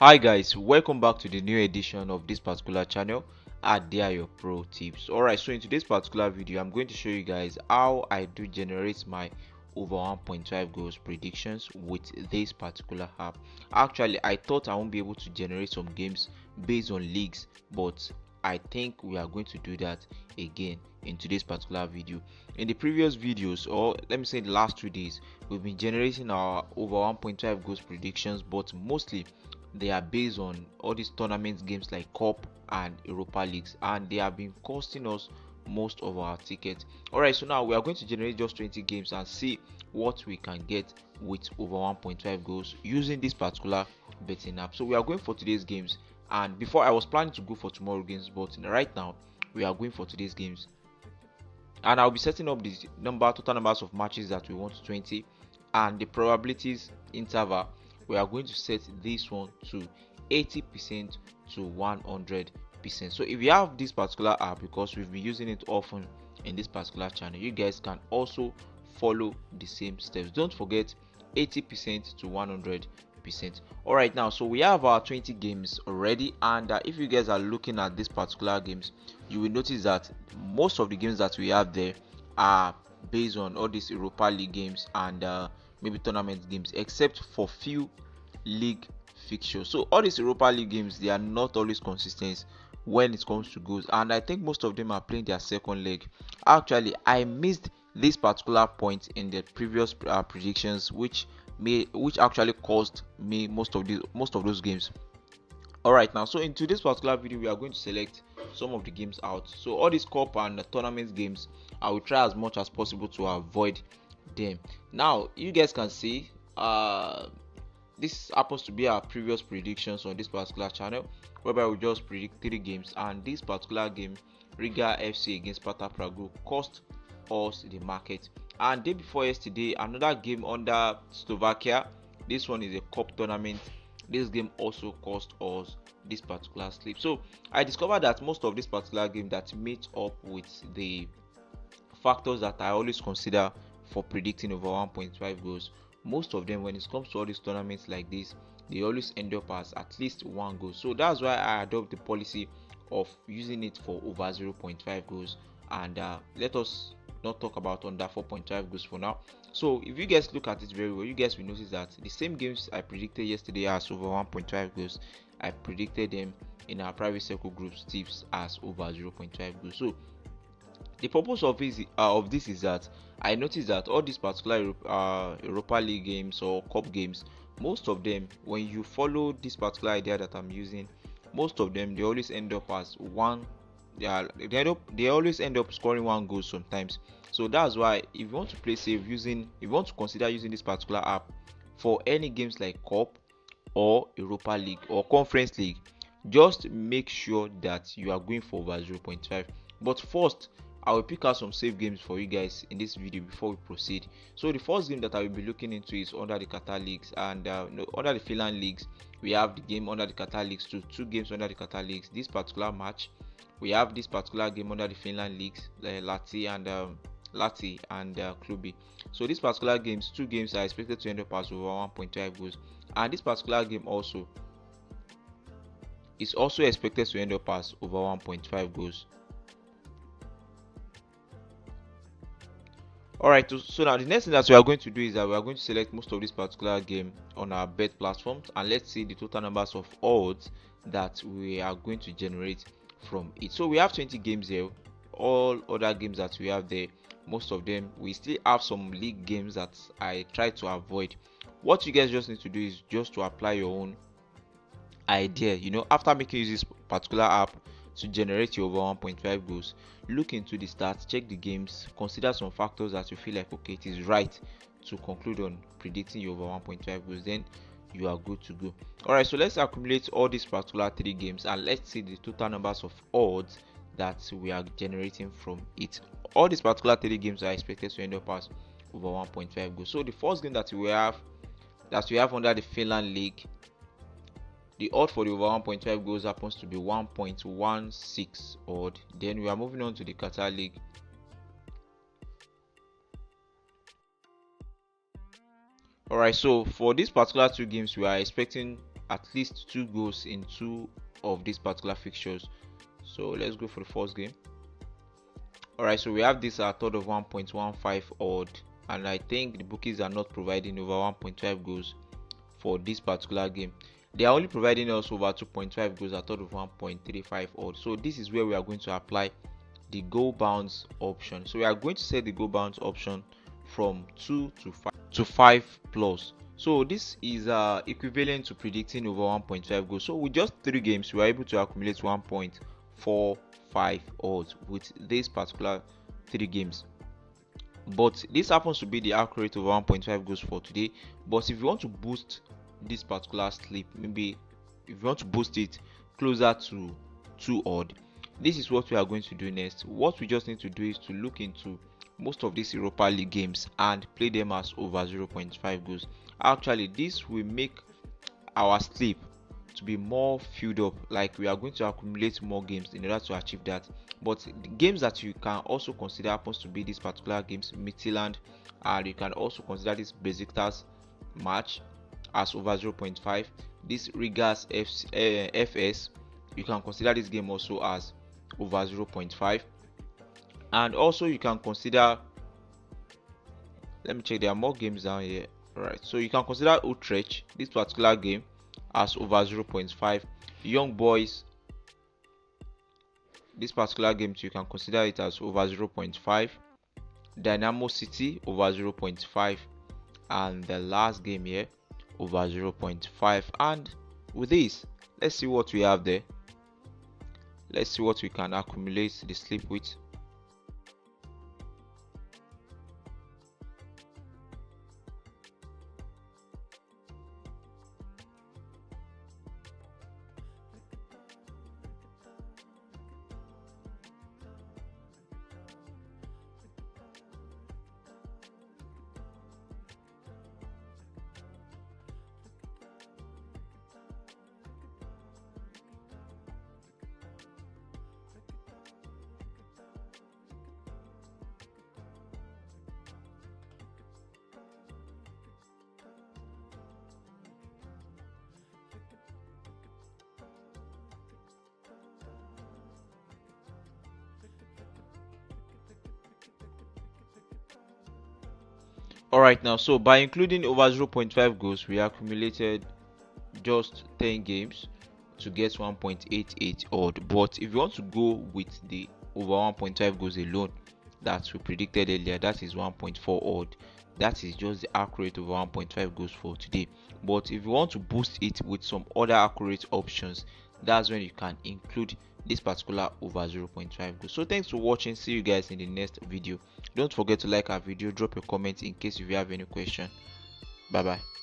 Hi guys, welcome back to the new edition of this particular channel at Your Pro Tips. Alright, so in today's particular video I'm going to show you guys how I do generate my over 1.5 goals predictions with this particular app. Actually, I thought I won't be able to generate some games based on leagues, but I think we are going to do that again in today's particular video. In the previous videos, or let me say the last 2 days, we've been generating our over 1.5 goals predictions, but mostly they are based on all these tournament games like Cup and Europa Leagues, and they have been costing us most of our tickets. Alright, so now we are going to generate just 20 games and see what we can get with over 1.5 goals using this particular betting app. So we are going for today's games, and before I was planning to go for tomorrow games, but right now we are going for today's games, and I'll be setting up the total numbers of matches that we want to 20, and the probabilities interval. We are going to set this one to 80% to 100%. So if you have this particular app, because we've been using it often in this particular channel, you guys can also follow the same steps. Don't forget 80% to 100%. All right, now so we have our 20 games already, and if you guys are looking at this particular games, you will notice that most of the games that we have there are based on all these Europa League games and maybe tournament games, except for few league fixtures. So all these Europa League games, they are not always consistent when it comes to goals, and I think most of them are playing their second leg. Actually, I missed this particular point in the previous predictions, which actually caused me most of those games. All right, now so in today's particular video we are going to select some of the games out. So all these cup and tournament games, I will try as much as possible to avoid them. Now you guys can see this happens to be our previous predictions on this particular channel, whereby we just predict 3 games, and this particular game, Riga FC against Sparta Prague, cost us the market. And day before yesterday, another game under Slovakia. This one is a cup tournament. This game also cost us this particular slip. So I discovered that most of this particular game that meet up with the factors that I always consider for predicting over 1.5 goals, most of them, when it comes to all these tournaments like this, they always end up as at least 1 goal. So that's why I adopt the policy of using it for over 0.5 goals, and let us not talk about under 4.5 goals for now. So if you guys look at it very well, you guys will notice that the same games I predicted yesterday as over 1.5 goals, I predicted them in our private circle groups tips as over 0.5 goals. So the purpose of this is that I noticed that all these particular Europa League games or cup games, most of them, when you follow this particular idea that I'm using, most of them, they always end up as one. They always end up scoring 1 goal sometimes. So that's why if you want to play safe, if you want to consider using this particular app for any games like cup or Europa League or Conference League, just make sure that you are going for over 0.5. But first, I will pick out some safe games for you guys in this video before we proceed. So the first game that I will be looking into is under the Qatar leagues, and no, under the Finland leagues we have the game under the Qatar leagues, two games under the Qatar leagues. This particular match, we have this particular game under the Finland leagues, Lati and Klubi. So these particular games, 2 games are expected to end up as over 1.5 goals, and this particular game also is also expected to end up as over 1.5 goals. Alright, so now the next thing that we are going to do is that we are going to select most of this particular game on our bet platforms, and let's see the total numbers of odds that we are going to generate from it. So we have 20 games here. All other games that we have there, most of them, we still have some league games that I try to avoid. What you guys just need to do is just to apply your own idea. After making use of this particular app to generate your over 1.5 goals, look into the stats, check the games, consider some factors that you feel like okay, it is right to conclude on predicting your over 1.5 goals, then you are good to go. Alright, so let's accumulate all these particular 3 games and let's see the total numbers of odds that we are generating from it. All these particular 3 games are expected to end up as over 1.5 goals. So the first game that we have under the Finland league, the odd for the over 1.5 goals happens to be 1.16 odd. Then we are moving on to the Qatar league. Alright, so for these particular 2 games, we are expecting at least 2 goals in 2 of these particular fixtures. So let's go for the first game. Alright, so we have this third of 1.15 odd, and I think the bookies are not providing over 1.5 goals for this particular game. They are only providing us over 2.5 goals at third of 1.35 odd. So this is where we are going to apply the goal bounce option. So we are going to set the goal bounce option from 2 to 5 plus. So this is equivalent to predicting over 1.5 goals. So with just 3 games, we are able to accumulate 1.45 odds with this particular 3 games. But this happens to be the accurate over 1.5 goals for today. But if you want to boost this particular slip, maybe if you want to boost it closer to 2 odd, this is what we are going to do next. What we just need to do is to look into most of these Europa League games and play them as over 0.5 goals. Actually, this will make our slip to be more filled up, like we are going to accumulate more games in order to achieve that. But the games that you can also consider happens to be these particular games, Midtjylland, and you can also consider this Besiktas match as over 0.5. This Rigas FS, you can consider this game also as over 0.5. And also you can consider, let me check, there are more games down here. Right, so you can consider Utrecht, this particular game, as over 0.5. Young Boys, this particular game you can consider it as over 0.5. Dynamo City over 0.5, and the last game here over 0.5. And with this, let's see what we have there. Let's see what we can accumulate the slip with. Alright, now so by including over 0.5 goals, we accumulated just 10 games to get 1.88 odd. But if you want to go with the over 1.5 goals alone that we predicted earlier, that is 1.4 odd. That is just the accurate over 1.5 goals for today. But if you want to boost it with some other accurate options, that's when you can include this particular over 0.5 goals. So thanks for watching. See you guys in the next video. Don't forget to like our video, drop a comment in case if you have any question. Bye bye.